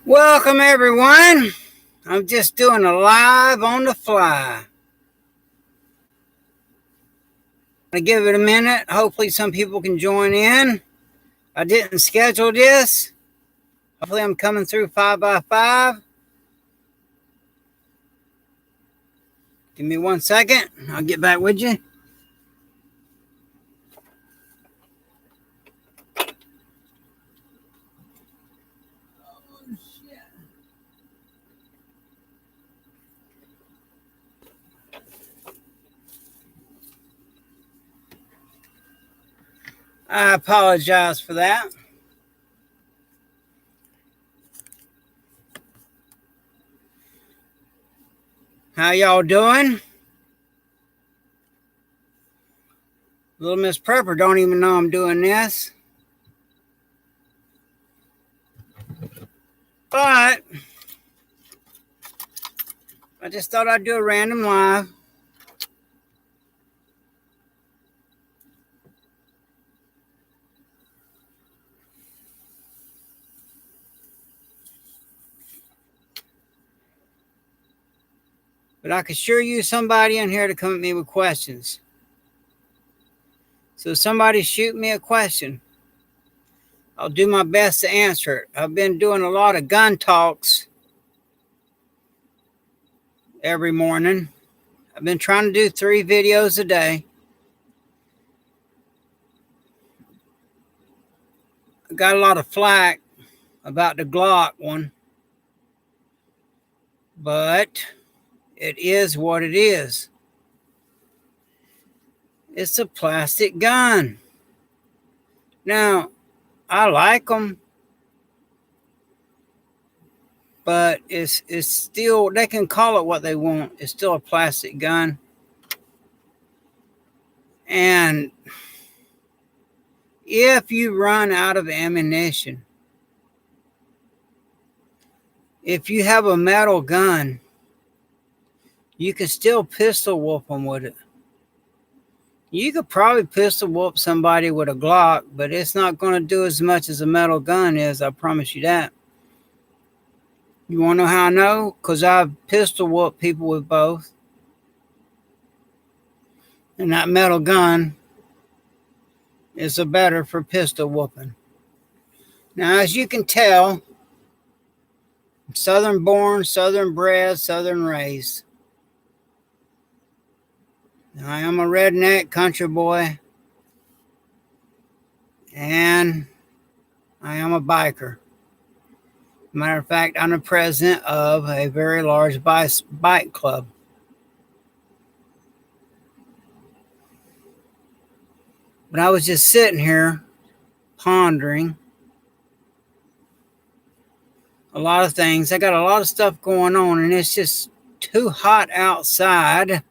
Welcome, everyone. I'm just doing a live on the fly. I give it a minute. Hopefully, some people can join in. I didn't schedule this. Hopefully, I'm coming through 5x5. Give me 1 second. I'll get back with you. I apologize for that. How y'all doing? Little Miss Prepper don't even know I'm doing this. But I just thought I'd do a random live. But I could sure use somebody in here to come at me with questions. So somebody shoot me a question. I'll do my best to answer it. I've been doing a lot of gun talks every morning. I've been trying to do 3 videos a day. I got a lot of flack about the Glock one, but it is what it is. It's a plastic gun. Now, I like them, but it's still, they can call it what they want. It's still a plastic gun. And if you run out of ammunition, if you have a metal gun, you can still pistol whoop them with it. You could probably pistol whoop somebody with a Glock, but it's not going to do as much as a metal gun is, I promise you that. You want to know how I know? Because I've pistol whooped people with both. And that metal gun is a better for pistol whooping. Now, as you can tell, I'm Southern born, Southern bred, Southern raised. Now, I am a redneck country boy. And I am a biker. Matter of fact, I'm the president of a very large bike club. But I was just sitting here pondering a lot of things. I got a lot of stuff going on, and it's just too hot outside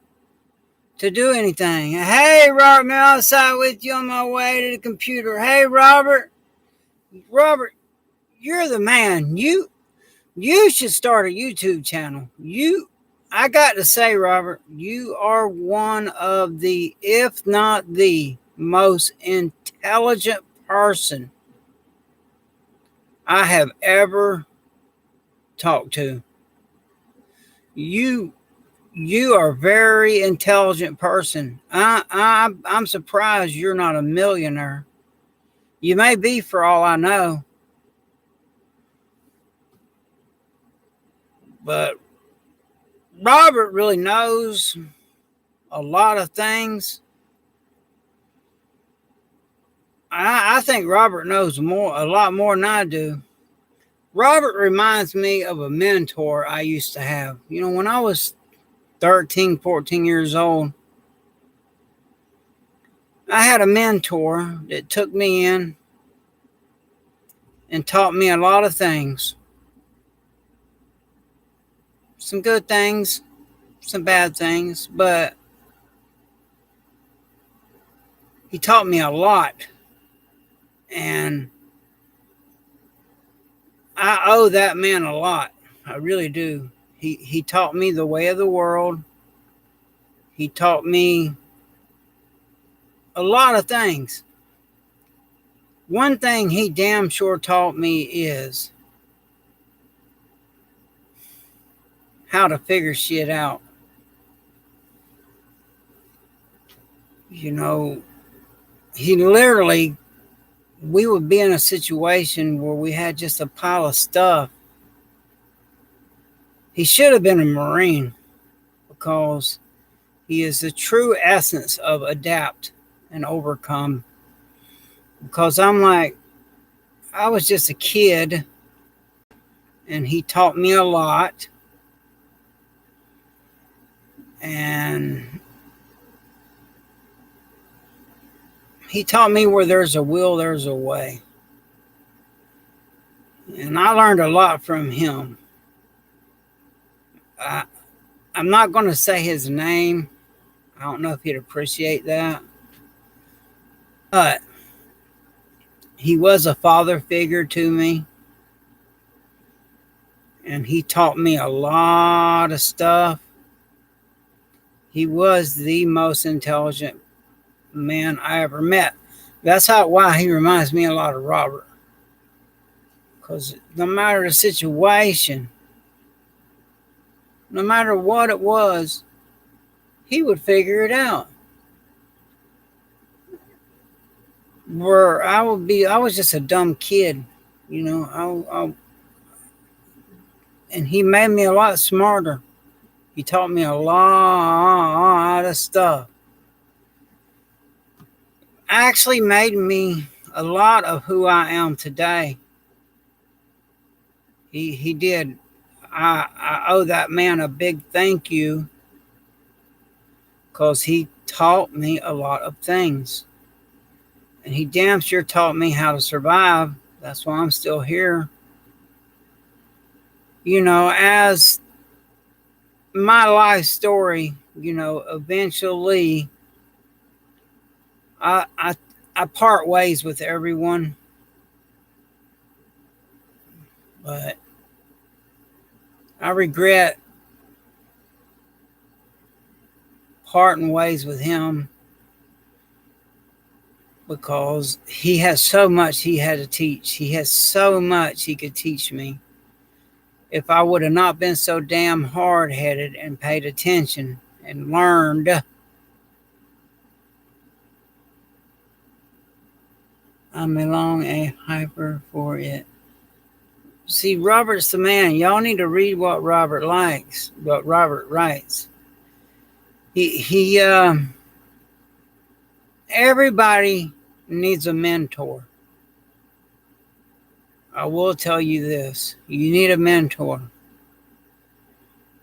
to do anything. Hey, Robert, I'm outside with you on my way to the computer. Hey, Robert, you're the man. You should start a YouTube channel. I got to say, Robert, you are one of the, if not the most intelligent person I have ever talked to. You are a very intelligent person. I'm surprised you're not a millionaire. You may be, for all I know. But Robert really knows a lot of things. I think Robert knows a lot more than I do. Robert reminds me of a mentor I used to have. You know, when I was 13, 14 years old, I had a mentor that took me in and taught me a lot of things. Some good things, some bad things, but he taught me a lot. And I owe that man a lot. I really do. He taught me the way of the world. He taught me a lot of things. One thing he damn sure taught me is how to figure shit out. You know, he literally, we would be in a situation where we had just a pile of stuff. He should have been a Marine because he is the true essence of adapt and overcome. Because I'm like, I was just a kid and he taught me a lot. And he taught me where there's a will, there's a way. And I learned a lot from him. I'm not going to say his name. I don't know if he'd appreciate that. But he was a father figure to me. And he taught me a lot of stuff. He was the most intelligent man I ever met. That's why he reminds me a lot of Robert. Because no matter the situation, no matter what it was, he would figure it out. Where I was just a dumb kid, you know. And he made me a lot smarter. He taught me a lot of stuff. Actually made me a lot of who I am today. He did. I owe that man a big thank you because he taught me a lot of things. And he damn sure taught me how to survive. That's why I'm still here. You know, as my life story, you know, eventually I part ways with everyone. But I regret parting ways with him because he has so much he had to teach. He has so much he could teach me. If I would have not been so damn hard-headed and paid attention and learned. I'm along a hyper for it. See, Robert's the man. Y'all need to read what Robert likes, what Robert writes. Everybody needs a mentor. I will tell you this. You need a mentor.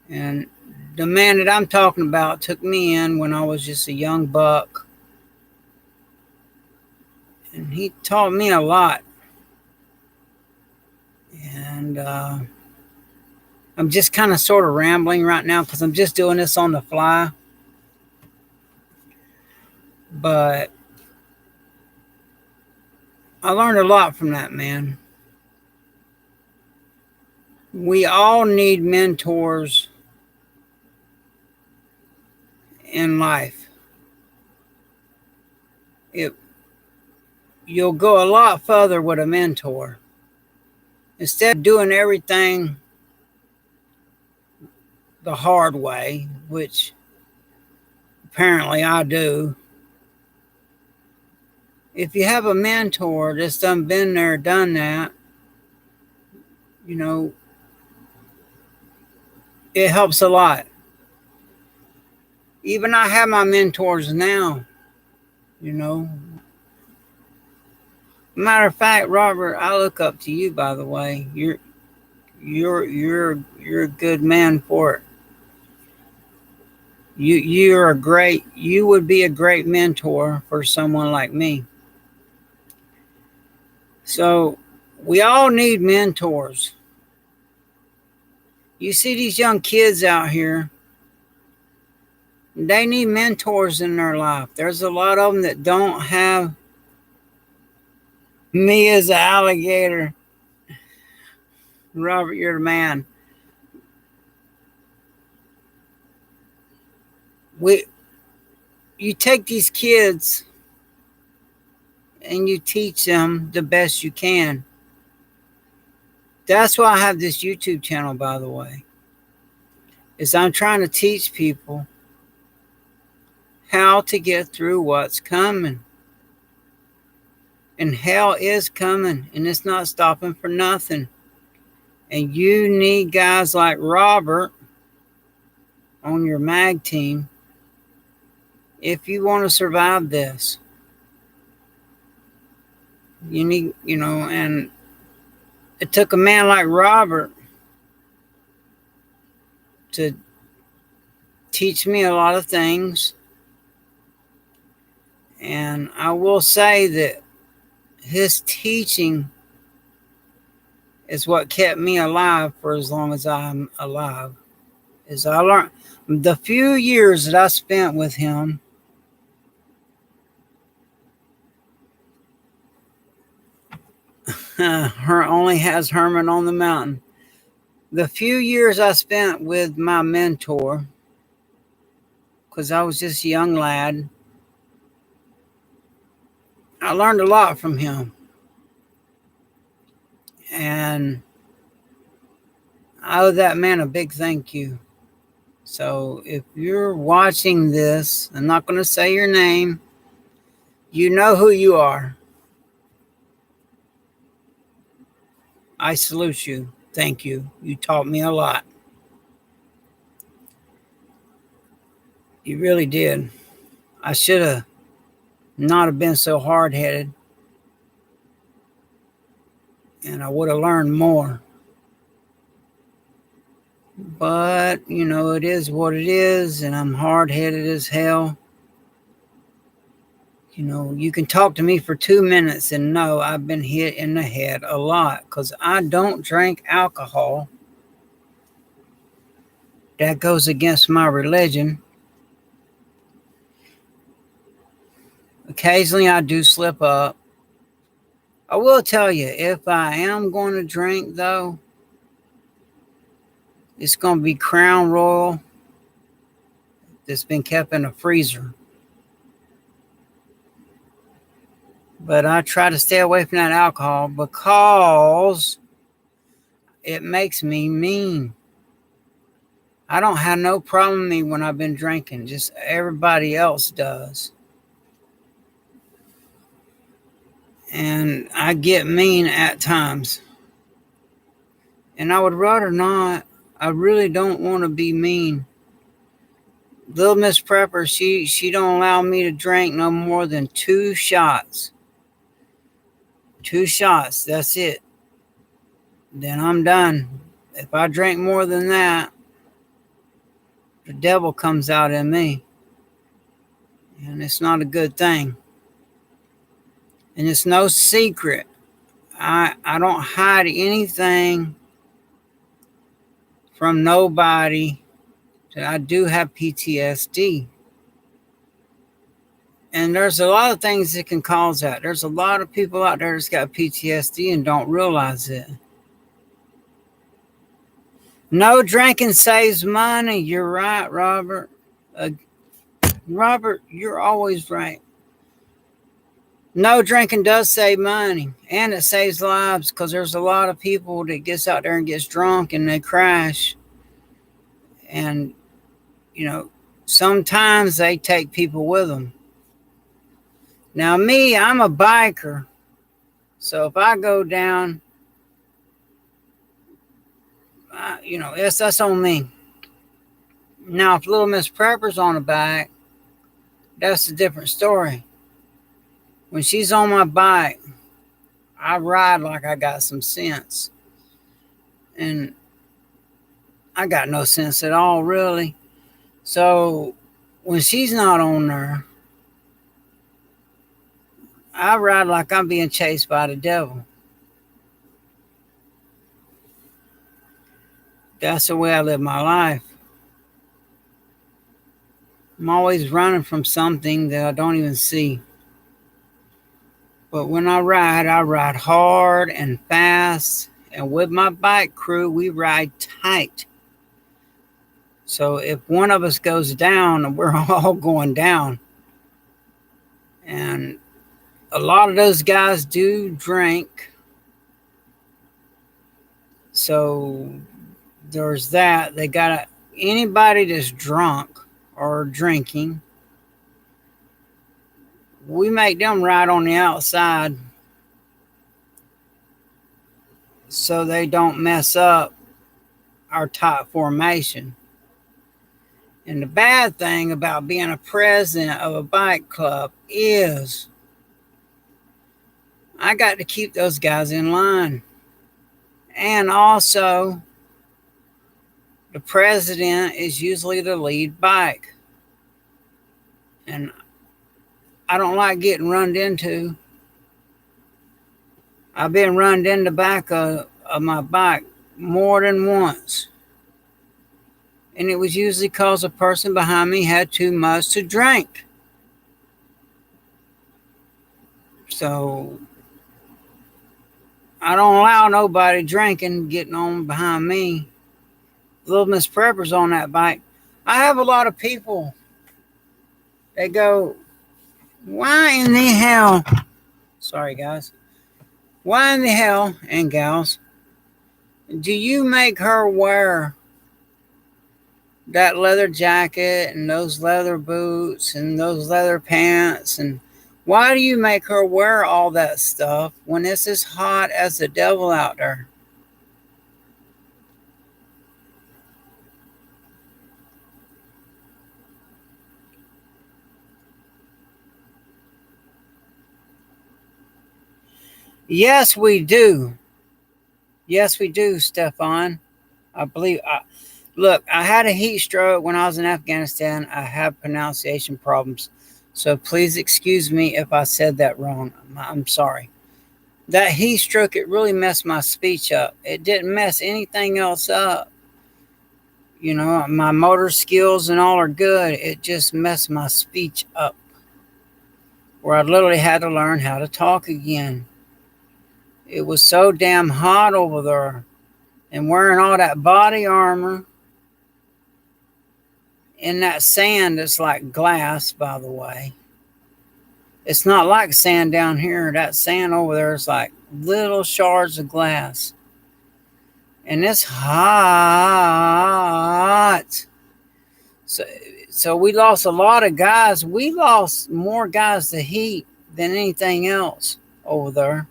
And the man that I'm talking about took me in when I was just a young buck. And he taught me a lot. And I'm just kind of sort of rambling right now because I'm just doing this on the fly. But I learned a lot from that man. We all need mentors in life. You'll go a lot further with a mentor. Instead of doing everything the hard way, which apparently I do, if you have a mentor that's done been there, done that, you know, it helps a lot. Even I have my mentors now, you know. Matter of fact, Robert, I look up to you, by the way. You're a good man for it. You would be a great mentor for someone like me. So we all need mentors. You see these young kids out here, they need mentors in their life. There's a lot of them that don't have me as an alligator. Robert, you're the man. You take these kids and you teach them the best you can. That's why I have this YouTube channel, by the way. is I'm trying to teach people how to get through what's coming. And hell is coming, and it's not stopping for nothing. And you need guys like Robert on your mag team if you want to survive this. You need, and it took a man like Robert to teach me a lot of things. And I will say that his teaching is what kept me alive for as long as I'm alive. Is I learned the few years that I spent with him. Her only has Herman on the mountain. The few years I spent with my mentor, because I was just a young lad, I learned a lot from him. And I owe that man a big thank you. So if you're watching this, I'm not going to say your name. You know who you are. I salute you. Thank you. You taught me a lot. You really did. I should have not have been so hard-headed. And I would have learned more. But, it is what it is. And I'm hard-headed as hell. You can talk to me for 2 minutes and know I've been hit in the head a lot because I don't drink alcohol. That goes against my religion. Occasionally I do slip up. I will tell you, if I am going to drink, though, it's going to be Crown Royal that's been kept in a freezer. But I try to stay away from that alcohol because it makes me mean. I don't have no problem with me when I've been drinking. Just everybody else does. And I get mean at times. And I would rather not. I really don't want to be mean. Little Miss Prepper, she don't allow me to drink no more than 2 shots. 2 shots, that's it. Then I'm done. If I drink more than that, the devil comes out in me. And it's not a good thing. And it's no secret. I don't hide anything from nobody that I do have PTSD. And there's a lot of things that can cause that. There's a lot of people out there that's got PTSD and don't realize it. No drinking saves money. You're right, Robert. Robert, you're always right. No drinking does save money. And it saves lives because there's a lot of people that gets out there and gets drunk and they crash. And, sometimes they take people with them. Now, me, I'm a biker. So if I go down, that's on me. Now, if Little Miss Prepper's on the back, that's a different story. When she's on my bike, I ride like I got some sense. And I got no sense at all, really. So when she's not on there, I ride like I'm being chased by the devil. That's the way I live my life. I'm always running from something that I don't even see. But when I ride hard and fast. And with my bike crew, we ride tight. So if one of us goes down, we're all going down. And a lot of those guys do drink. So there's that. They got to, anybody that's drunk or drinking, we make them ride on the outside so they don't mess up our top formation. And the bad thing about being a president of a bike club is I got to keep those guys in line. And also, the president is usually the lead bike. And I don't like getting run into. I've been run in the back of my bike more than once. And it was usually because a person behind me had too much to drink. So I don't allow nobody drinking getting on behind me. Little Miss Prepper's on that bike. I have a lot of people. They go, why in the hell? Sorry, guys. Why in the hell, and gals, do you make her wear that leather jacket and those leather boots and those leather pants? And why do you make her wear all that stuff when it's as hot as the devil out there? Yes, we do. Yes, we do, Stefan. I believe. Look, I had a heat stroke when I was in Afghanistan. I have pronunciation problems. So please excuse me if I said that wrong. I'm sorry. That heat stroke, it really messed my speech up. It didn't mess anything else up. You know, my motor skills and all are good. It just messed my speech up, where I literally had to learn how to talk again. It was so damn hot over there. And wearing all that body armor in that sand that's like glass, by the way. It's not like sand down here. That sand over there is like little shards of glass. And it's hot. So we lost a lot of guys. We lost more guys to heat than anything else over there.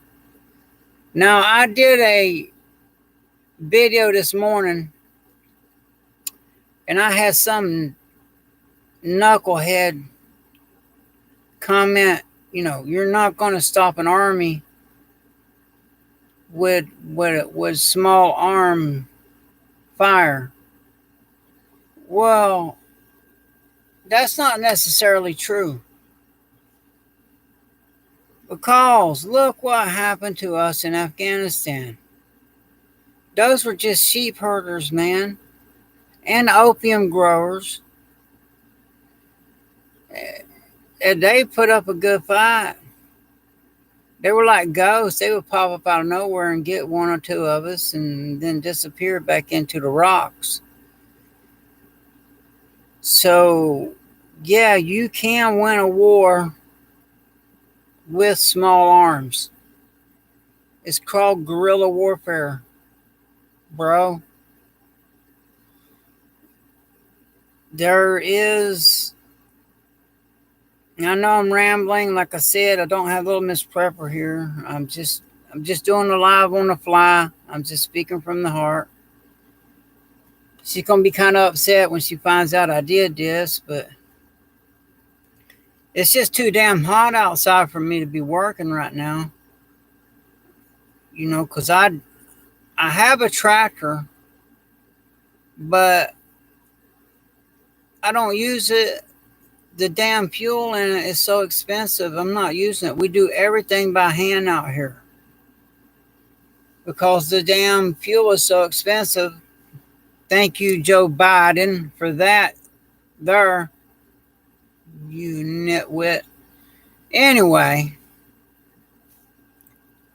Now, I did a video this morning, and I had some knucklehead comment, you know, you're not going to stop an army with small arm fire. Well, that's not necessarily true. Because look what happened to us in Afghanistan. Those were just sheep herders, man, and opium growers. And they put up a good fight. They were like ghosts. They would pop up out of nowhere and get one or two of us and then disappear back into the rocks. So, yeah, you can win a war with small arms. It's called guerrilla warfare, bro. There is... I know I'm rambling. Like I said, I don't have little Miss Prepper here. I'm just doing the live on the fly. I'm just speaking from the heart. She's gonna be kind of upset when she finds out I did this, but it's just too damn hot outside for me to be working right now. You know, because I have a tractor, but I don't use it. The damn fuel in it is so expensive. I'm not using it. We do everything by hand out here because the damn fuel is so expensive. Thank you, Joe Biden, for that there, you nitwit. Anyway,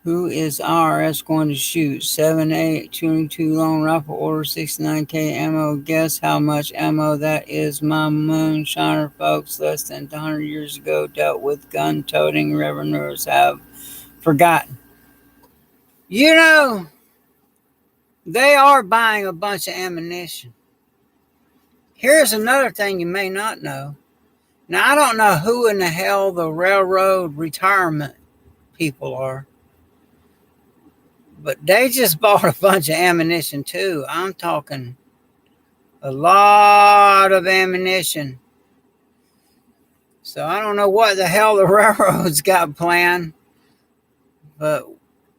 who is IRS going to shoot? 7.8 long rifle order, 69K ammo. Guess how much ammo that is? My moonshiner folks less than 100 years ago dealt with gun-toting revenuers have forgotten. You know, they are buying a bunch of ammunition. Here's another thing you may not know. Now, I don't know who in the hell the railroad retirement people are, but they just bought a bunch of ammunition too. I'm talking a lot of ammunition. So I don't know what the hell the railroads got planned, but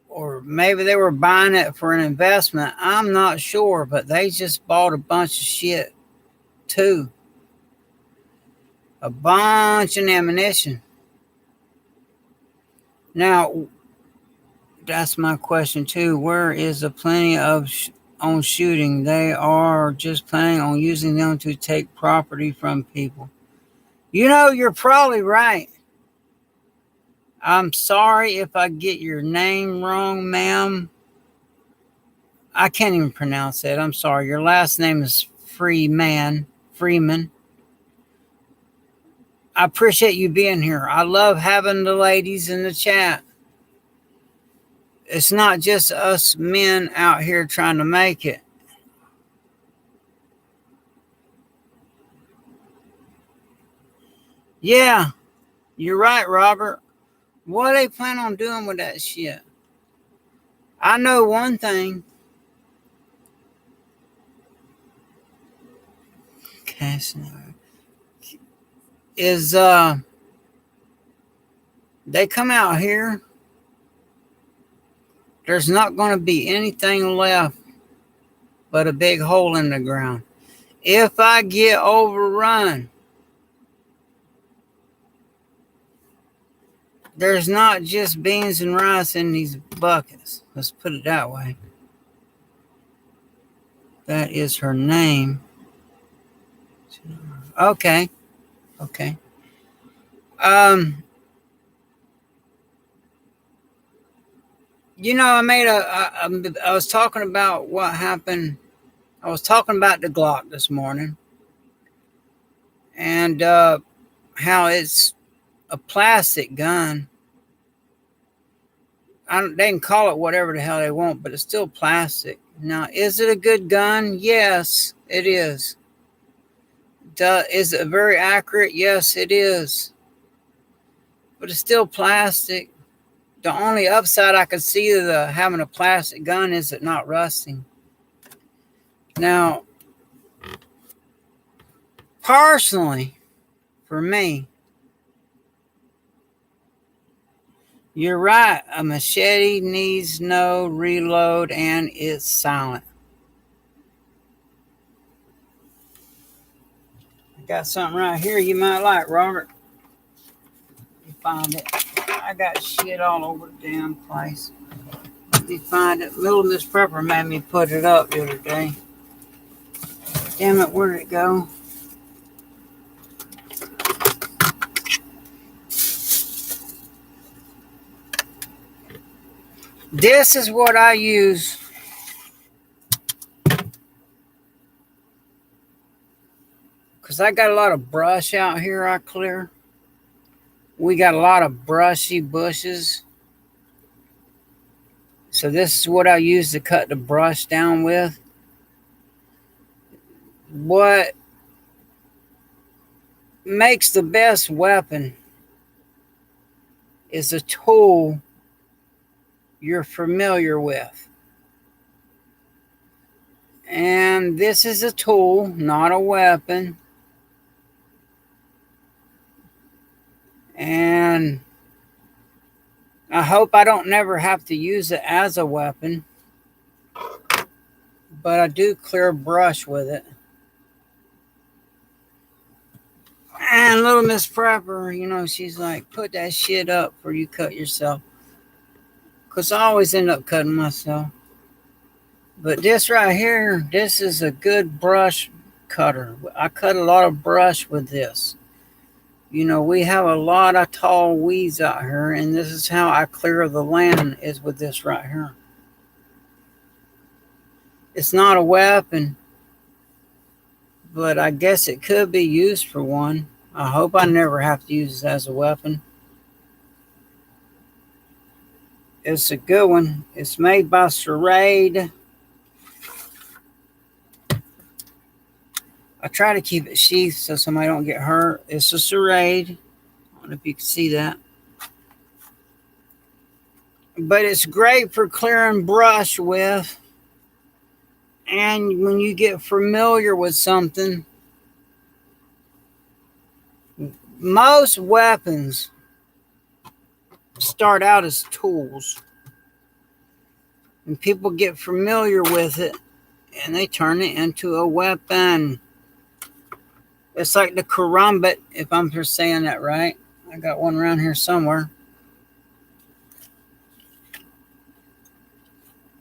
or maybe they were buying it for an investment. I'm not sure, but they just bought a bunch of shit too. A bunch of ammunition. Now, that's my question too. Where is the plenty of on shooting? They are just planning on using them to take property from people. You know, you're probably right. I'm sorry if I get your name wrong, ma'am. I can't even pronounce it. I'm sorry. Your last name is Freeman. I appreciate you being here. I love having the ladies in the chat. It's not just us men out here trying to make it. Yeah, you're right, Robert. What they plan on doing with that shit? I know one thing. Is they come out here, there's not going to be anything left but a big hole in the ground. If I get overrun, there's not just beans and rice in these buckets. Let's put it that way. That is her name. Okay. You know, I was talking about what happened. I was talking about the Glock this morning and how it's a plastic gun. They can call it whatever the hell they want, but it's still plastic. Now, is it a good gun? Yes, it is. Is it very accurate? Yes, it is. But it's still plastic. The only upside I could see to having a plastic gun is it not rusting. Now, personally, for me, you're right. A machete needs no reload and it's silent. I got something right here you might like, Robert. You find it. I got shit all over the damn place. Let me find it. Little Miss Prepper made me put it up the other day. Damn it, where did it go? This is what I use. Because I got a lot of brush out here I clear. We got a lot of brushy bushes. So this is what I use to cut the brush down with. What makes the best weapon is a tool you're familiar with. And this is a tool, not a weapon. And I hope I don't never have to use it as a weapon. But I do clear brush with it. And Little Miss Prepper, you know, she's like, put that shit up before you cut yourself. Because I always end up cutting myself. But this right here, this is a good brush cutter. I cut a lot of brush with this. You know, we have a lot of tall weeds out here, and this is how I clear the land, is with this right here. It's not a weapon, but I guess it could be used for one. I hope I never have to use it as a weapon. It's a good one. It's made by Serraid. I try to keep it sheathed so somebody don't get hurt. It's a Serrade. I don't know if you can see that. But it's great for clearing brush with. And when you get familiar with something, most weapons start out as tools. And people get familiar with it and they turn it into a weapon. It's like the karambit, if I'm just saying that right. I got one around here somewhere.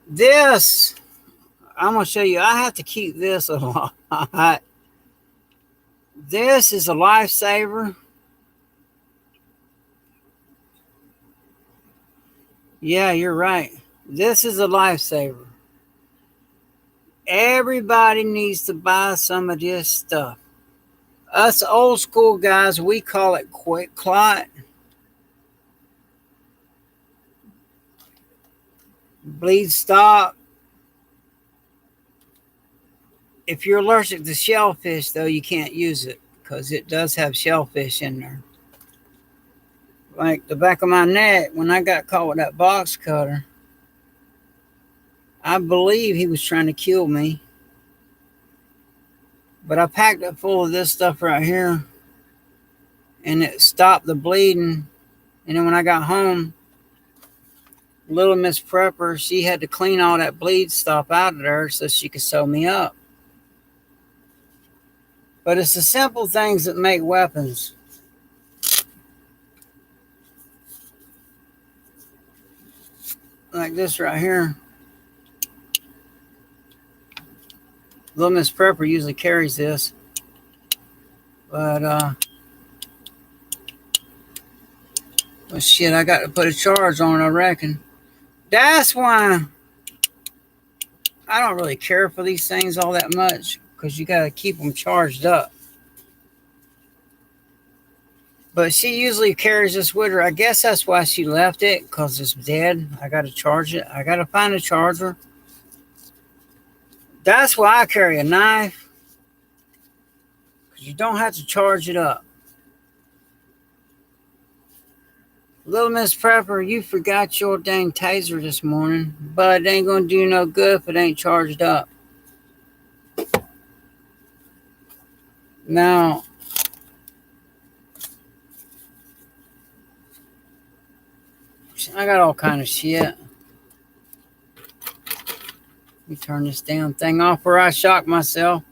This, I'm going to show you. I have to keep this a lot. This is a lifesaver. Yeah, you're right. This is a lifesaver. Everybody needs to buy some of this stuff. Us old school guys, we call it quick clot. Bleed stop. If you're allergic to shellfish, though, you can't use it because it does have shellfish in there. Like the back of my neck, when I got caught with that box cutter, I believe he was trying to kill me. But I packed it full of this stuff right here, and it stopped the bleeding. And then when I got home, little Miss Prepper, she had to clean all that bleed stuff out of there so she could sew me up. But it's the simple things that make weapons. Like this right here. Little Miss Prepper usually carries this. But, well, shit, I got to put a charge on it, I reckon. That's why I don't really care for these things all that much, because you got to keep them charged up. But she usually carries this with her. I guess that's why she left it, because it's dead. I got to charge it. I got to find a charger. That's why I carry a knife, because you don't have to charge it up. Little Miss Prepper, you forgot your dang taser this morning, but it ain't going to do no good if it ain't charged up. Now, I got all kind of shit. Let me turn this damn thing off where I shock myself.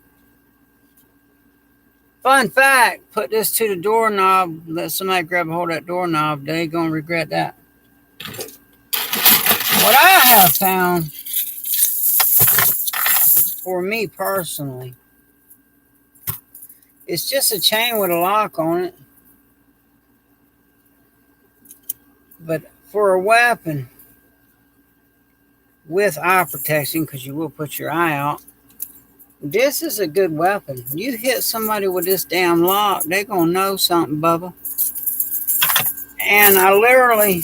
Fun fact, put this to the doorknob, let somebody grab a hold of that doorknob, they ain't going to regret that. What I have found, for me personally, it's just a chain with a lock on it. But for a weapon with eye protection, because you will put your eye out, this is a good weapon. You hit somebody with this damn lock, they're going to know something, Bubba. And I literally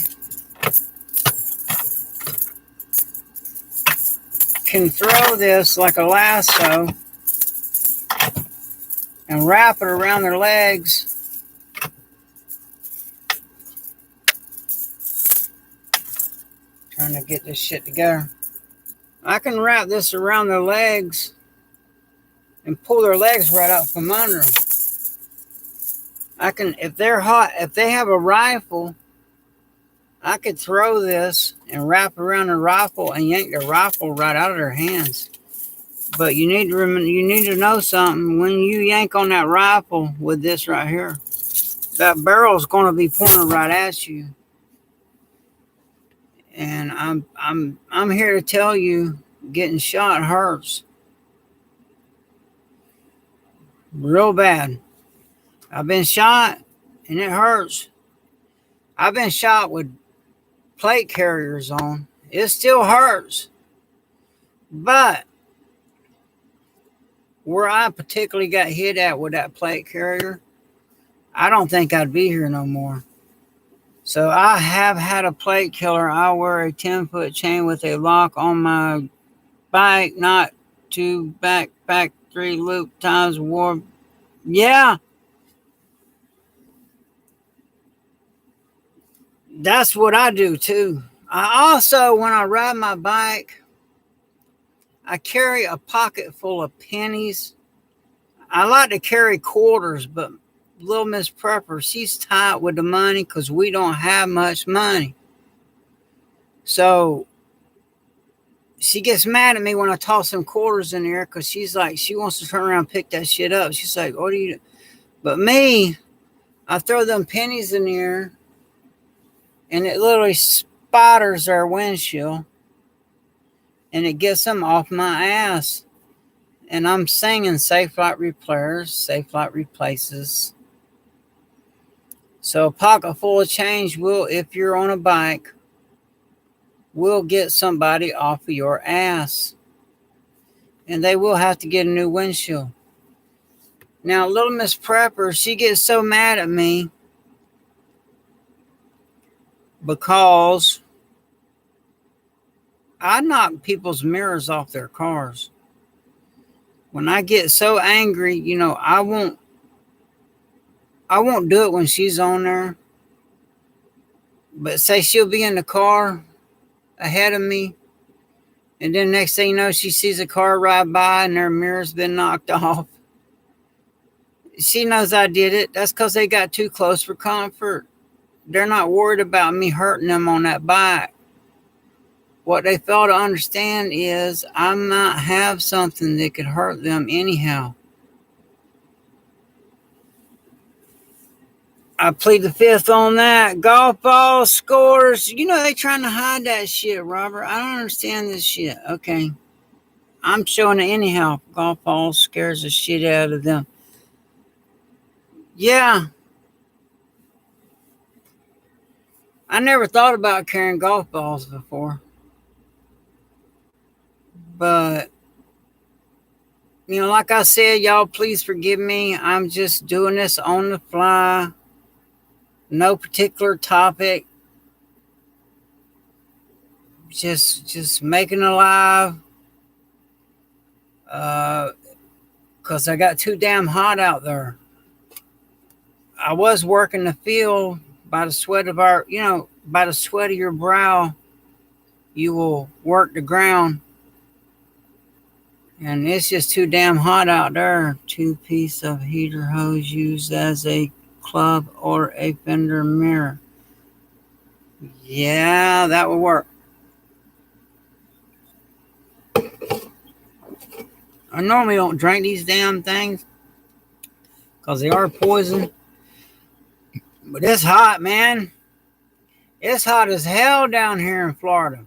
can throw this like a lasso and wrap it around their legs. Trying to get this shit together. I can wrap this around their legs and pull their legs right out from under them. I can, if they're hot, if they have a rifle, I could throw this and wrap around the rifle and yank the rifle right out of their hands. But you need to know something. When you yank on that rifle with this right here, that barrel is going to be pointed right at you. And I'm here to tell you, getting shot hurts real bad. I've been shot and it hurts. I've been shot with plate carriers on. It still hurts. But where I particularly got hit at with that plate carrier, I don't think I'd be here no more. So I have had a plate killer. I wear a 10-foot chain with a lock on my bike, not to back 3 loop times warp. Yeah, that's what I do too. I also, when I ride my bike, I carry a pocket full of pennies. I like to carry quarters, but little Miss Prepper, she's tight with the money because we don't have much money. So she gets mad at me when I toss some quarters in there because she's like, she wants to turn around and pick that shit up. She's like, what do you do? But me, I throw them pennies in there and it literally spatters our windshield and it gets them off my ass. And I'm singing Safe Flight Repairs, Safe Flight Replaces. So a pocket full of change will, if you're on a bike, will get somebody off of your ass. And they will have to get a new windshield. Now, little Miss Prepper, she gets so mad at me because I knock people's mirrors off their cars. When I get so angry, you know, I won't do it when she's on there. But say she'll be in the car ahead of me, and then next thing you know, she sees a car ride by and their mirror's been knocked off. She knows I did it. That's because they got too close for comfort. They're not worried about me hurting them on that bike. What they fail to understand is I might have something that could hurt them anyhow. I plead the fifth on that. Golf ball scores. You know, they trying to hide that shit, Robert. I don't understand this shit. Okay. I'm showing it anyhow. Golf ball scares the shit out of them. Yeah. I never thought about carrying golf balls before. But, you know, like I said, y'all, please forgive me. I'm just doing this on the fly. No particular topic. Just making a live. Because I got too damn hot out there. I was working the field by the sweat of by the sweat of your brow, you will work the ground. And it's just too damn hot out there. 2-piece of heater hose used as a club or a fender mirror. Yeah, that will work. I normally don't drink these damn things because they are poison. But it's hot, man. It's hot as hell down here in Florida.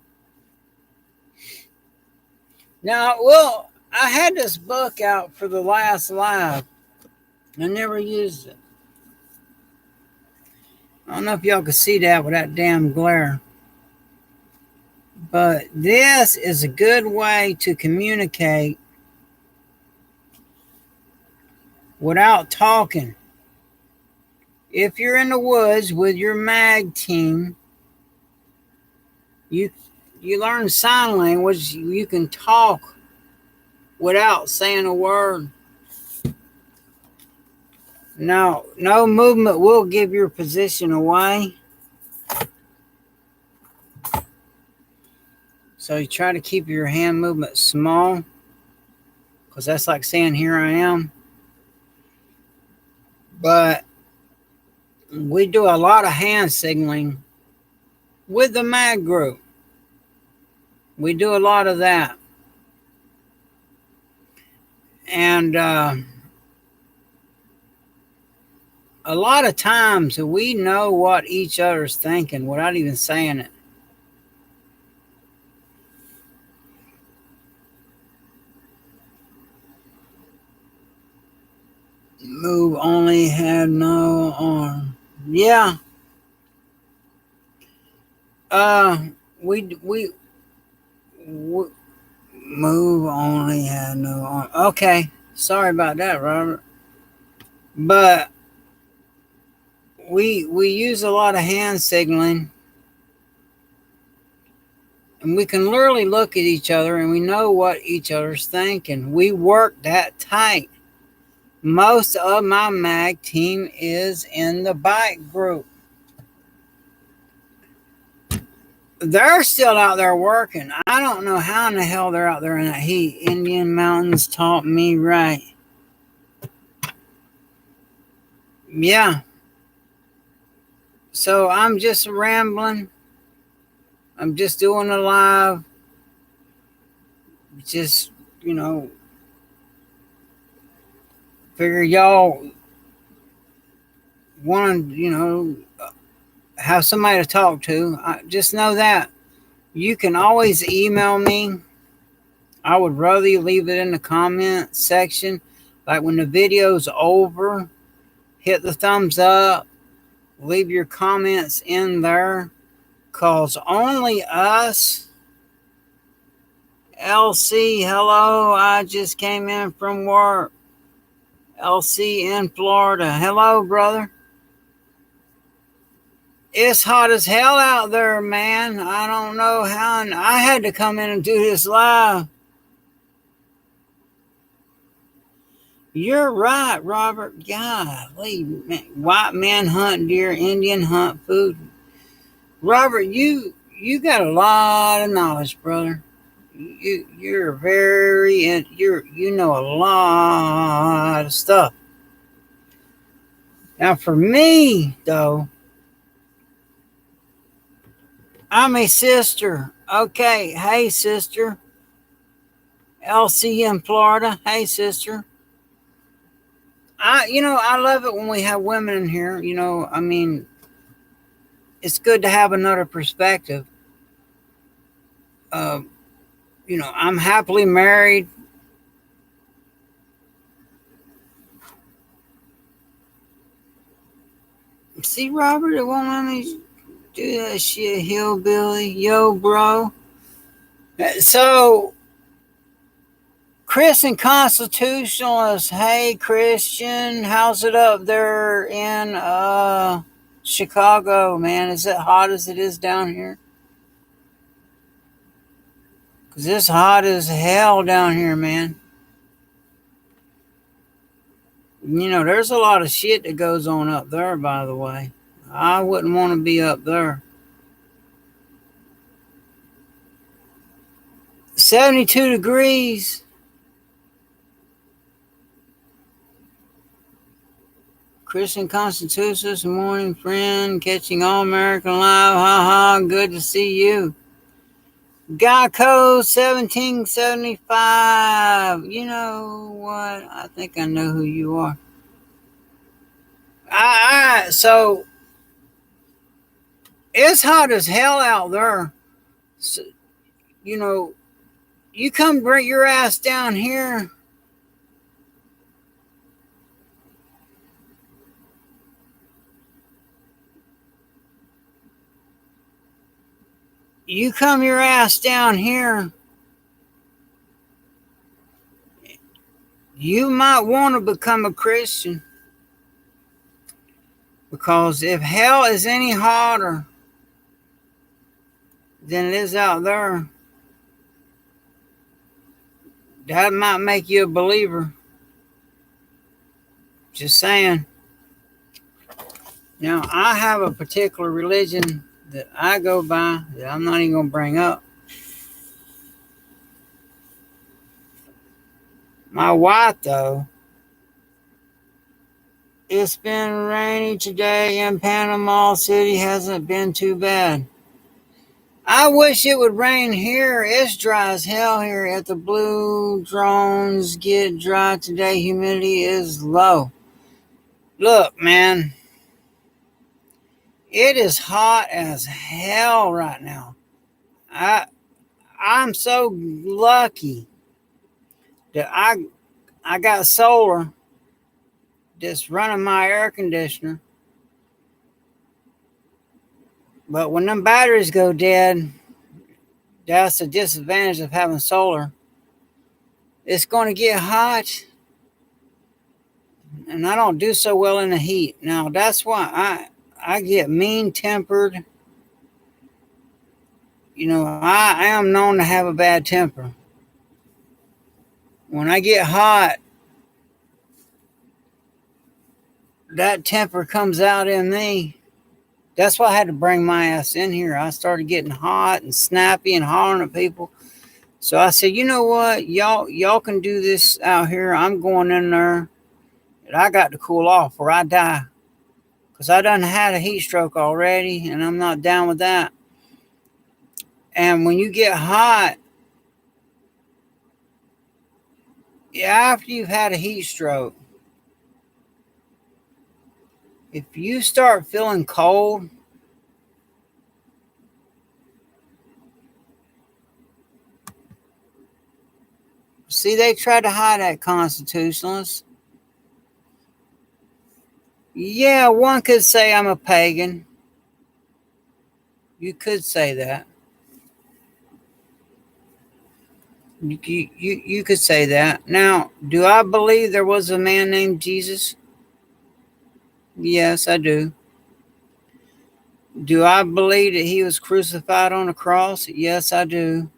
Now, well, I had this book out for the last live. I never used it. I don't know if y'all can see that with that damn glare. But this is a good way to communicate without talking. If you're in the woods with your mag team, you learn sign language. You can talk without saying a word. No movement will give your position away. So you try to keep your hand movement small, because that's like saying, here I am. But we do a lot of hand signaling with the mag group. We do a lot of that. And a lot of times we know what each other's thinking without even saying it. Move only had no arm. Yeah. We move only had no arm. Okay. Sorry about that, Robert. But we use a lot of hand signaling. And we can literally look at each other and we know what each other's thinking. We work that tight. Most of my mag team is in the bike group. They're still out there working. I don't know how in the hell they're out there in that heat. Indian Mountains taught me right. Yeah. So I'm just rambling. I'm just doing a live. Just, figure y'all want to, have somebody to talk to. Just know that you can always email me. I would rather you leave it in the comment section. Like when the video's over, hit the thumbs up. Leave your comments in there. Cause only us. LC, hello. I just came in from work. LC in Florida. Hello, brother. It's hot as hell out there, man. I don't know how. I had to come in and do this live. You're right, Robert. Golly, man. White men hunt deer, Indian hunt food. Robert, you got a lot of knowledge, brother. You know a lot of stuff. Now for me though, I'm a sister. Okay, hey sister. LC in Florida. Hey sister. I love it when we have women in here. It's good to have another perspective. I'm happily married. See, Robert, it won't let me do that shit, hillbilly. Yo, bro. So, Christian Constitutionalist. Hey, Christian. How's it up there in Chicago, man? Is it hot as it is down here? Because it's hot as hell down here, man. There's a lot of shit that goes on up there, by the way. I wouldn't want to be up there. 72 degrees. Christian Constitutionalist, morning friend, catching All American Live. Ha ha, good to see you. Guy code 1775. You know what? I think I know who you are. So it's hot as hell out there. So, you come bring your ass down here. You come your ass down here. You might want to become a Christian. Because if hell is any hotter than it is out there, that might make you a believer. Just saying. Now, I have a particular religion that I go by that I'm not even going to bring up. My wife, though, it's been rainy today in Panama City. Hasn't been too bad. I wish it would rain here. It's dry as hell here at the Blue Drones. Get dry today. Humidity is low. Look, man. It is hot as hell right now. I'm so lucky that I got solar that's running my air conditioner. But when them batteries go dead, that's the disadvantage of having solar. It's going to get hot, and I don't do so well in the heat. Now, that's why I get mean-tempered. I am known to have a bad temper. When I get hot, that temper comes out in me. That's why I had to bring my ass in here. I started getting hot and snappy and hollering at people. So I said, you know what? Y'all can do this out here. I'm going in there. And I got to cool off or I die. Because I done had a heat stroke already, and I'm not down with that. And when you get hot, after you've had a heat stroke, if you start feeling cold, see, they try to hide that, constitutionalists. Yeah, one could say I'm a pagan. You could say that. You could say that. Now, do I believe there was a man named Jesus? Yes, I do. Do I believe that he was crucified on a cross? Yes, I do.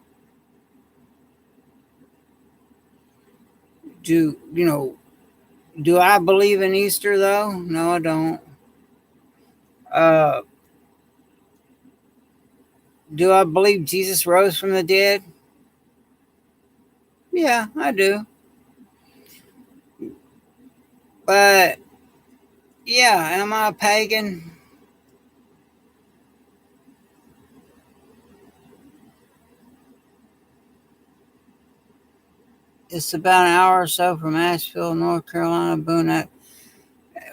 Do I believe in Easter though? No, I don't. Uh, do I believe Jesus rose from the dead? Yeah, I do. But yeah, am I a pagan? It's about an hour or so from Asheville, North Carolina, Boone.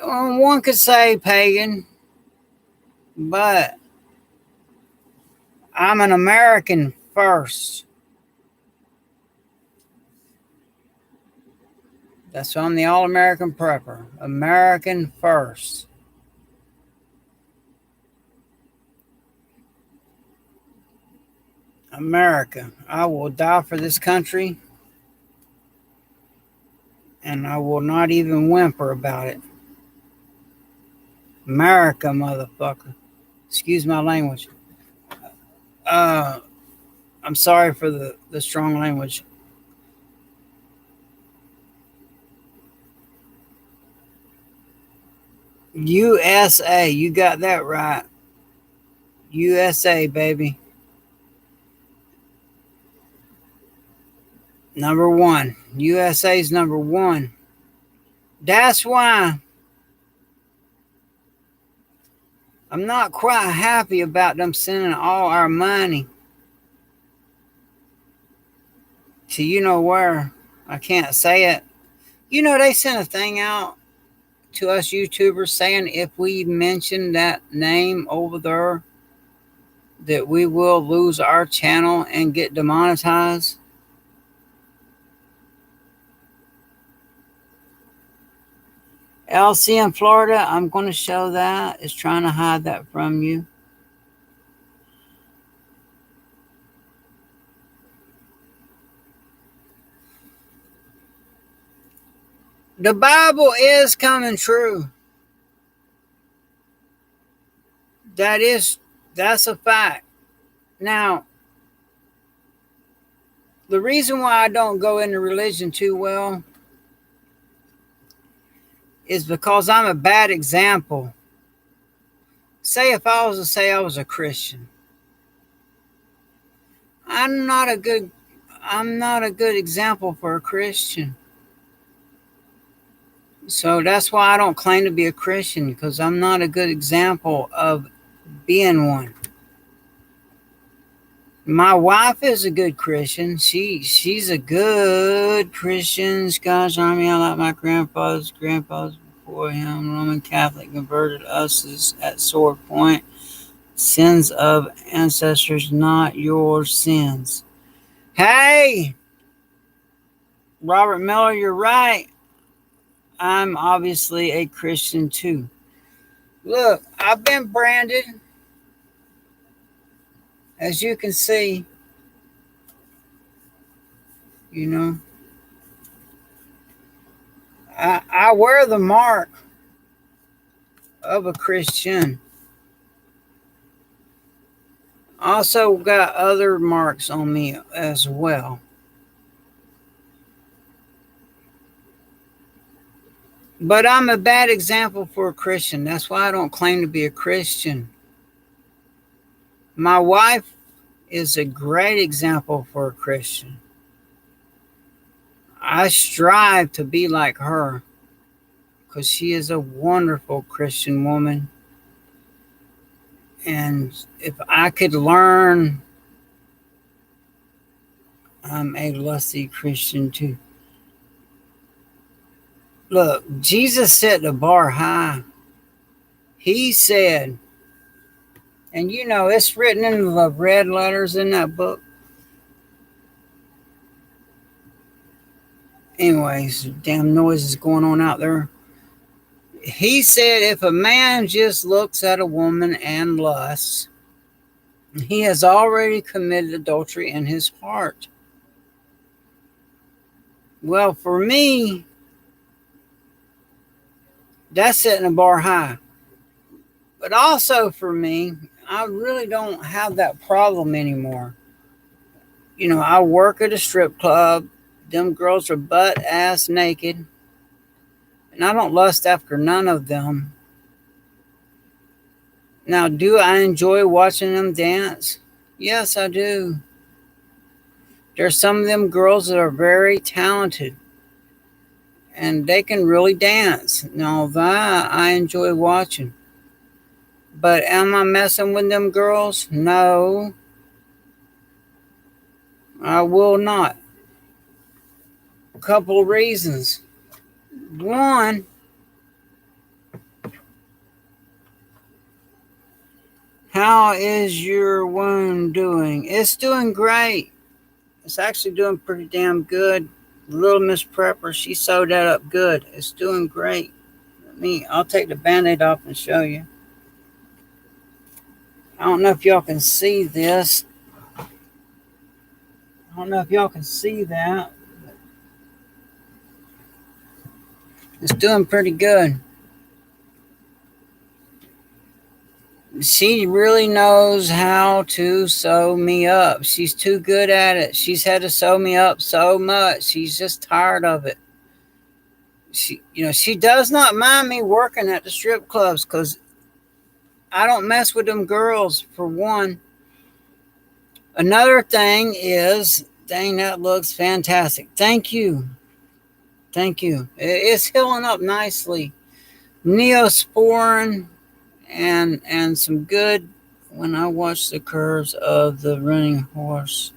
One could say pagan, but I'm an American first. That's why I'm the All American Prepper. American first. America. I will die for this country, and I will not even whimper about it. America, motherfucker. Excuse my language. Uh, I'm sorry for the strong language. USA, you got that right. USA, baby. Number one. USA's number one. That's why I'm not quite happy about them sending all our money to you know where. I can't say it. They sent a thing out to us YouTubers saying if we mention that name over there, that we will lose our channel and get demonetized. LC in Florida, I'm going to show that. It's trying to hide that from you. The Bible is coming true. That's a fact. Now, the reason why I don't go into religion too well is because I'm a bad example. Say if I was to say I was a Christian, I'm not a good example for a Christian. So that's why I don't claim to be a Christian, because I'm not a good example of being one. My wife is a good Christian. She's a good Christian. Scottish Army. I like my grandfathers before him. Roman Catholic converted us at sword point. Sins of ancestors, not your sins. Hey, Robert Miller, you're right. I'm obviously a Christian too. Look, I've been branded. As you can see, I wear the mark of a Christian Also got other marks on me as well. But I'm a bad example for a Christian. That's why I don't claim to be a Christian. My wife is a great example for a Christian. I strive to be like her because she is a wonderful Christian woman. And if I could learn, I'm a lusty Christian too. Look, Jesus set the bar high. He said, and you know, it's written in the red letters in that book. Anyways, damn noise is going on out there. He said, if a man just looks at a woman and lusts, he has already committed adultery in his heart. Well, for me, that's setting the bar high. But also for me, I really don't have that problem anymore. You know, I work at a strip club. Them girls are butt ass naked. And I don't lust after none of them. Now, do I enjoy watching them dance? Yes, I do. There's some of them girls that are very talented. And they can really dance. Now, that I enjoy watching. But am I messing with them girls? No. I will not. A couple of reasons. One, how is your wound doing? It's doing great. It's actually doing pretty damn good. Little Miss Prepper, she sewed that up good. It's doing great. I'll take the Band-Aid off and show you. I don't know if y'all can see this. I don't know if y'all can see that. It's doing pretty good. She really knows how to sew me up. She's too good at it. She's had to sew me up so much. She's just tired of it. She does not mind me working at the strip clubs because I don't mess with them girls, for one. Another thing is, dang, that looks fantastic. Thank you. Thank you. It's healing up nicely. Neosporin and some good. When I watch the curves of the running horse,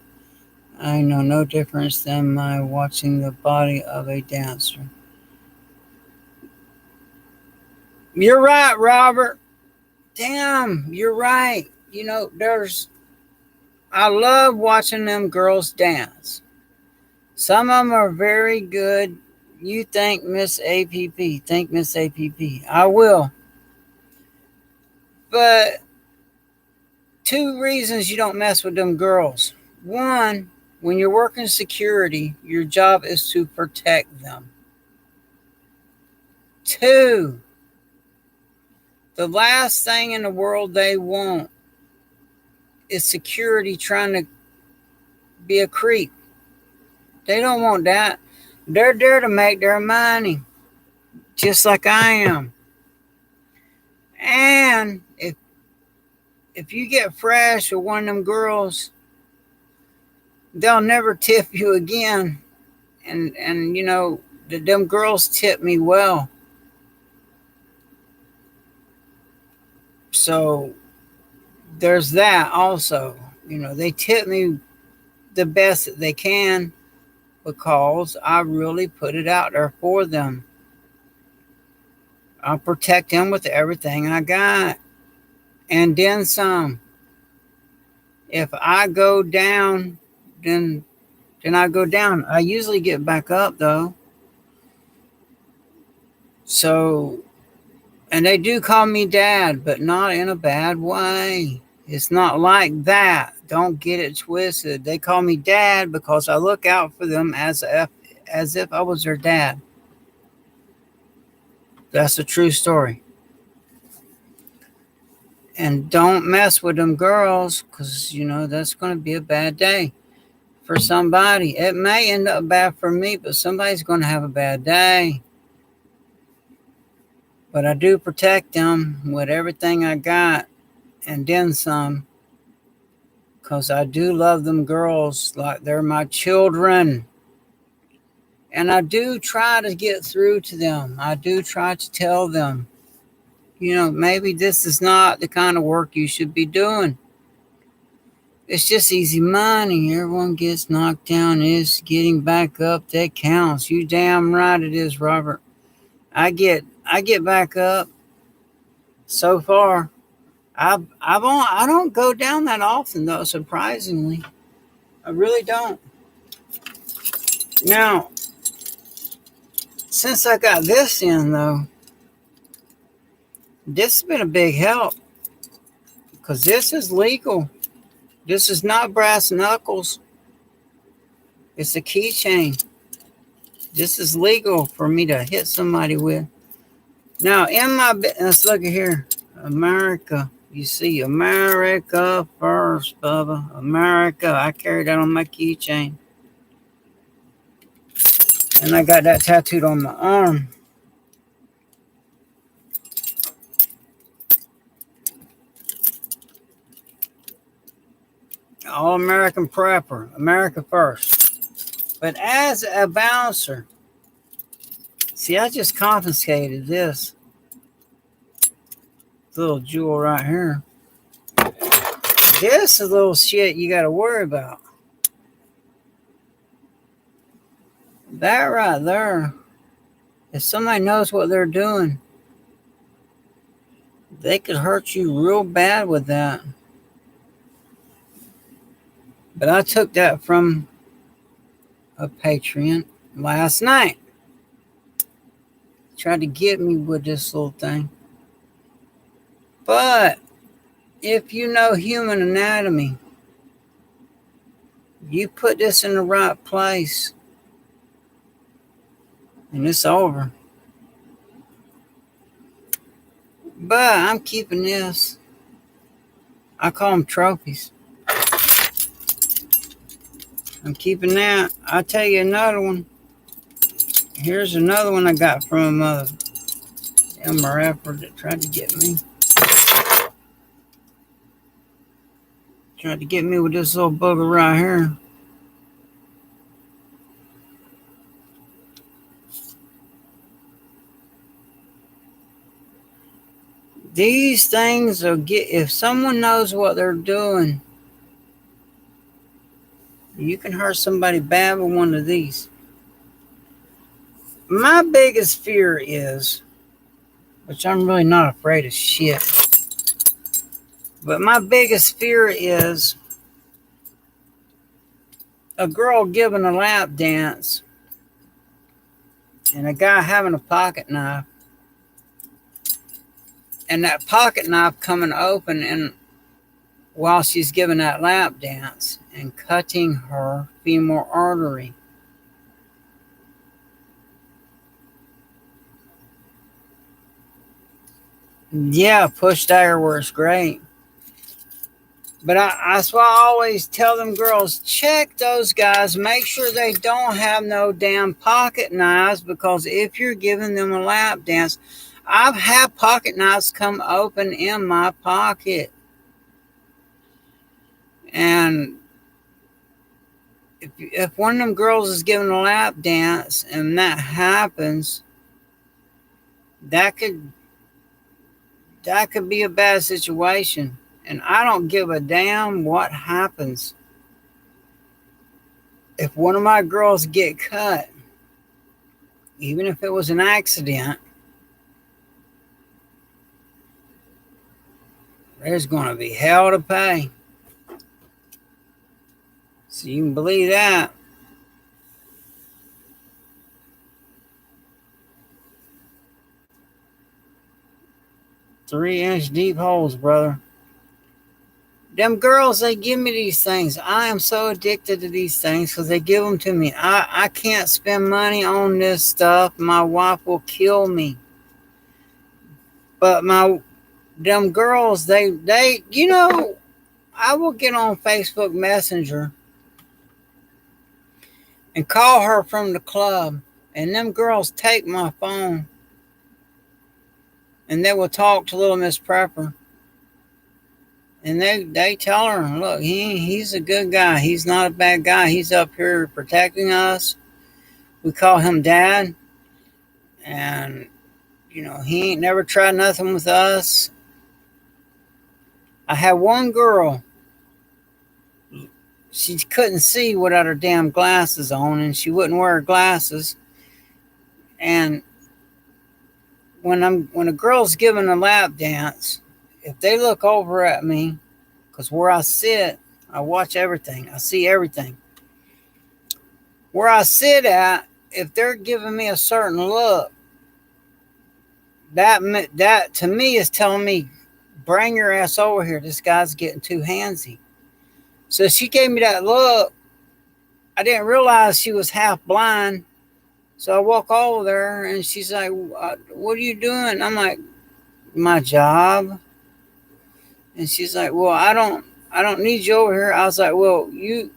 I know no difference than my watching the body of a dancer. You're right, Robert. Damn, you're right. You know, I love watching them girls dance. Some of them are very good. You thank Miss APP. Thank Miss APP. I will. But 2 reasons you don't mess with them girls. One, when you're working security, your job is to protect them. 2, the last thing in the world they want is security trying to be a creep. They don't want that. They're there to make their money, just like I am. And if you get fresh with one of them girls, they'll never tip you again. And you know, them girls tip me well. So there's that also. You know, they tip me the best that they can because I really put it out there for them. I'll protect them with everything I got. And then some. If I go down, then I go down. I usually get back up though. So, and they do call me dad, but not in a bad way. It's not like that. Don't get it twisted. They call me dad because I look out for them as if I was their dad. That's a true story. And don't mess with them girls, because, that's going to be a bad day for somebody. It may end up bad for me, but somebody's going to have a bad day. But I do protect them with everything I got and then some, because I do love them girls like they're my children. And I do try to get through to them. I do try to tell them, maybe this is not the kind of work you should be doing. It's just easy money. Everyone gets knocked down. It's getting back up that counts. You damn right it is, Robert. I get back up. So far, I don't go down that often though. Surprisingly, I really don't. Now, since I got this in though, this has been a big help because this is legal. This is not brass knuckles. It's a keychain. This is legal for me to hit somebody with. Now, let's look at here. America. You see, America first, Bubba. America. I carry that on my keychain. And I got that tattooed on my arm. All American prepper. America first. But as a bouncer, see, I just confiscated this little jewel right here. This is a little shit you got to worry about. That right there, if somebody knows what they're doing, they could hurt you real bad with that. But I took that from a Patreon last night. Tried to get me with this little thing. But if you know human anatomy, you put this in the right place, and it's over. But I'm keeping this. I call them trophies. I'm keeping that. I'll tell you another one. Here's another one I got from a MRFer that tried to get me. Tried to get me with this little bugger right here. These things will get, if someone knows what they're doing, you can hurt somebody bad with one of these. My biggest fear is, which I'm really not afraid of shit, but my biggest fear is a girl giving a lap dance and a guy having a pocket knife, and that pocket knife coming open and while she's giving that lap dance and cutting her femoral artery. Yeah, push dagger works great. But that's why I always tell them girls, check those guys. Make sure they don't have no damn pocket knives, because if you're giving them a lap dance, I've had pocket knives come open in my pocket. And if one of them girls is giving a lap dance and that happens, that could be a bad situation. And I don't give a damn what happens. If one of my girls get cut, even if it was an accident, there's going to be hell to pay. So you can believe that. Three-inch deep holes, brother. Them girls, they give me these things. I am so addicted to these things because they give them to me. I can't spend money on this stuff. My wife will kill me. But my them girls, I will get on Facebook Messenger and call her from the club, and them girls take my phone and they will talk to little Miss Prepper. And they tell her, look, he's a good guy. He's not a bad guy. He's up here protecting us. We call him Dad. And, he ain't never tried nothing with us. I had one girl. She couldn't see without her damn glasses on, and she wouldn't wear her glasses. And when a girl's giving a lap dance, if they look over at me, because where I sit, I watch everything. I see everything. Where I sit at, if they're giving me a certain look, that to me is telling me, bring your ass over here. This guy's getting too handsy. So she gave me that look. I didn't realize she was half blind. So I walk over there and she's like, what are you doing? I'm like, my job. And she's like, well, I don't need you over here. I was like, well, you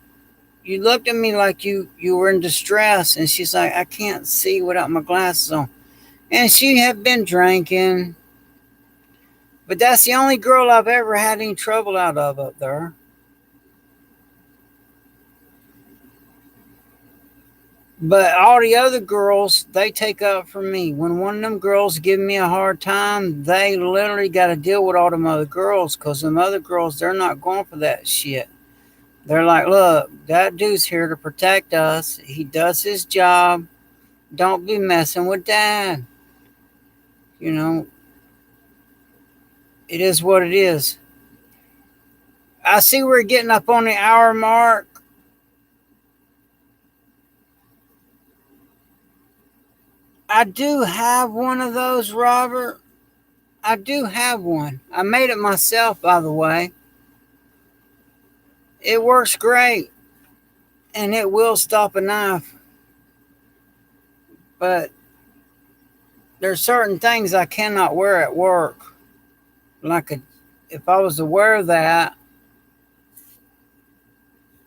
looked at me like you were in distress. And she's like, I can't see without my glasses on. And she had been drinking. But that's the only girl I've ever had any trouble out of up there. But all the other girls, they take up for me. When one of them girls give me a hard time, they literally got to deal with all them other girls, because them other girls, they're not going for that shit. They're like, look, that dude's here to protect us. He does his job. Don't be messing with Dad. It is what it is. I see we're getting up on the hour mark. I do have one of those, Robert. I do have one. I made it myself, by the way. It works great. And it will stop a knife. But there's certain things I cannot wear at work. If I was to wear that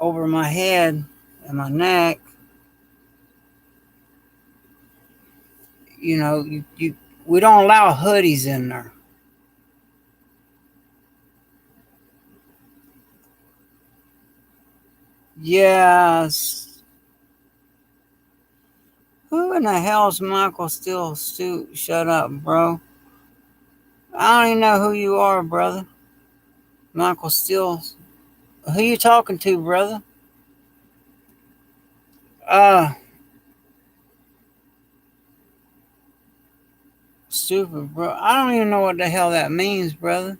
over my head and my neck, we don't allow hoodies in there. Yes. Who in the hell's Michael Steele? Shut up, bro. I don't even know who you are, brother. Michael Steele. Who you talking to, brother? Stupid, bro. I don't even know what the hell that means, brother.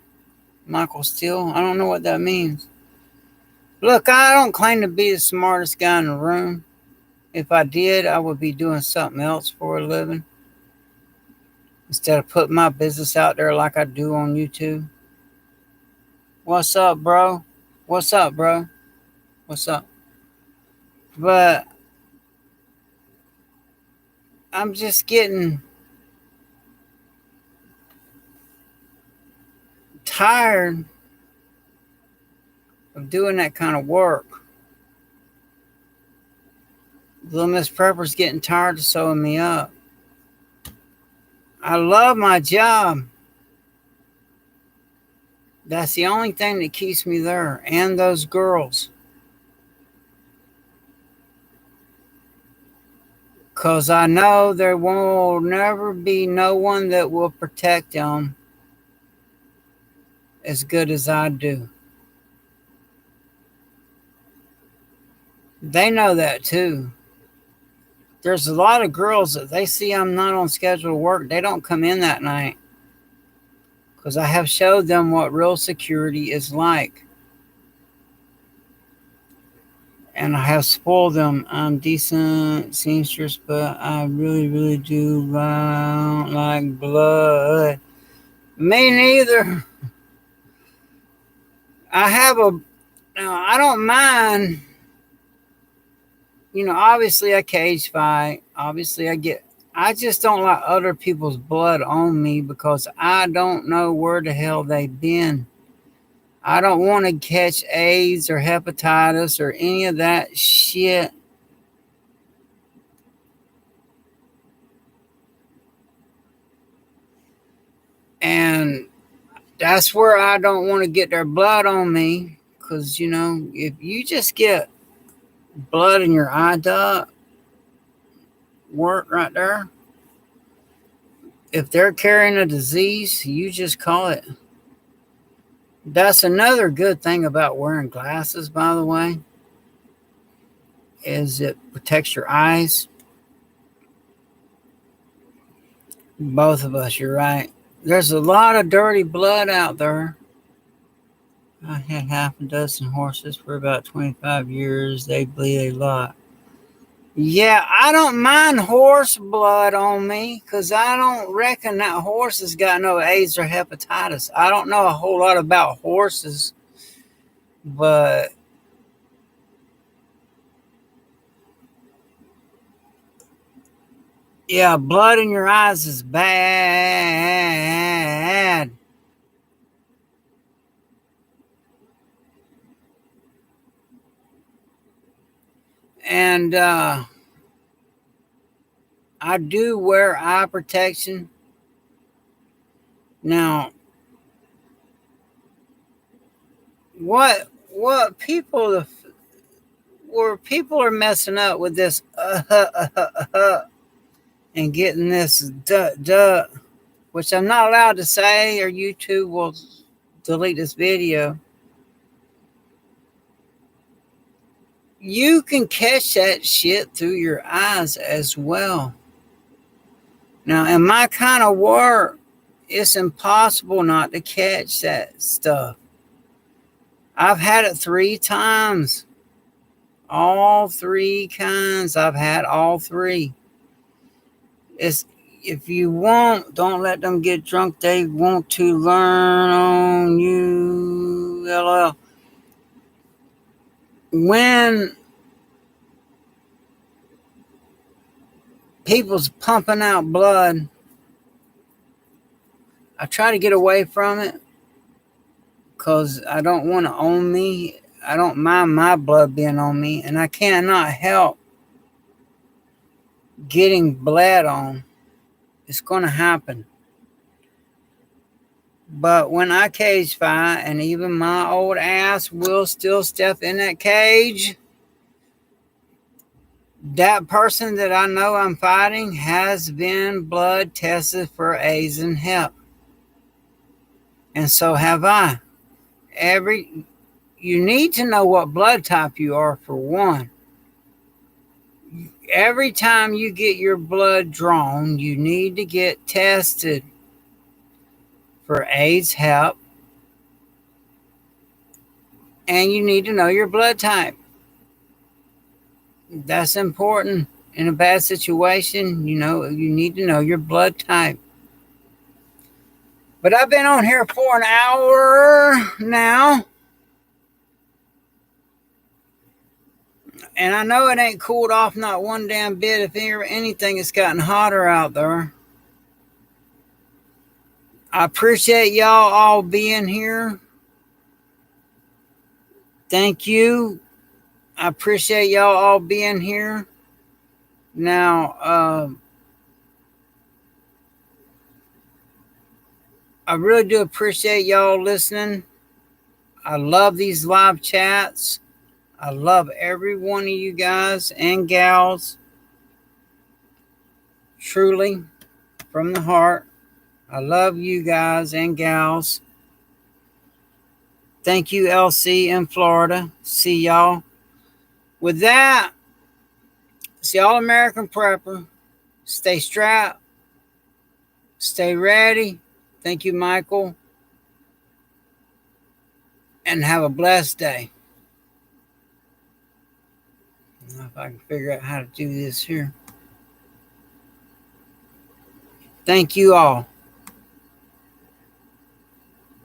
Michael Steele. I don't know what that means. Look, I don't claim to be the smartest guy in the room. If I did, I would be doing something else for a living, instead of putting my business out there like I do on YouTube. What's up, bro? What's up, bro? What's up? But I'm just getting tired of doing that kind of work. Little Miss Prepper's getting tired of sewing me up. I love my job. That's the only thing that keeps me there, and those girls. Because I know there will never be no one that will protect them as good as I do. They know that too. There's a lot of girls that they see I'm not on schedule to work. They don't come in that night. Because I have showed them what real security is like. And I have spoiled them. I'm decent seamstress, but I really, really do like blood. Me neither. I don't mind. Obviously I cage fight. Obviously I get I just don't like other people's blood on me because I don't know where the hell they've been. I don't want to catch AIDS or hepatitis or any of that shit. And that's where I don't want to get their blood on me. Because, if you just get blood in your eye duct, work right there. If they're carrying a disease, you just call it. That's another good thing about wearing glasses, by the way, is it protects your eyes. Both of us, you're right. There's a lot of dirty blood out there. I had half a dozen horses for about 25 years. They bleed a lot. Yeah, I don't mind horse blood on me because I don't reckon that horse has got no AIDS or hepatitis. I don't know a whole lot about horses, but yeah, blood in your eyes is bad. And I do wear eye protection. Now, what people where people are messing up with this and getting this duh, which I'm not allowed to say, or YouTube will delete this video. You can catch that shit through your eyes as well. Now, in my kind of work, it's impossible not to catch that stuff. I've had it 3 times. All 3 kinds. I've had all 3. It's if you want, don't let them get drunk. They want to learn on you. LL. When people's pumping out blood, I try to get away from it because I don't want to own me. I don't mind my blood being on me, and I cannot help getting bled on. It's going to happen. But when I cage fight, and even my old ass will still step in that cage, that person that I know I'm fighting has been blood tested for AIDS and Hep. And so have I. You need to know what blood type you are, for one. Every time you get your blood drawn, you need to get tested for AIDS, Hep, and you need to know your blood type. That's important. In a bad situation, you need to know your blood type. But I've been on here for an hour now. And I know it ain't cooled off not one damn bit. If anything, it's gotten hotter out there. I appreciate y'all all being here. Thank you. I appreciate y'all all being here. Now, I really do appreciate y'all listening. I love these live chats. I love every one of you guys and gals. Truly, from the heart. I love you guys and gals. Thank you, LC in Florida. See y'all. With that, see y'all, American Prepper. Stay strapped. Stay ready. Thank you, Michael. And have a blessed day. I don't know if I can figure out how to do this here. Thank you all.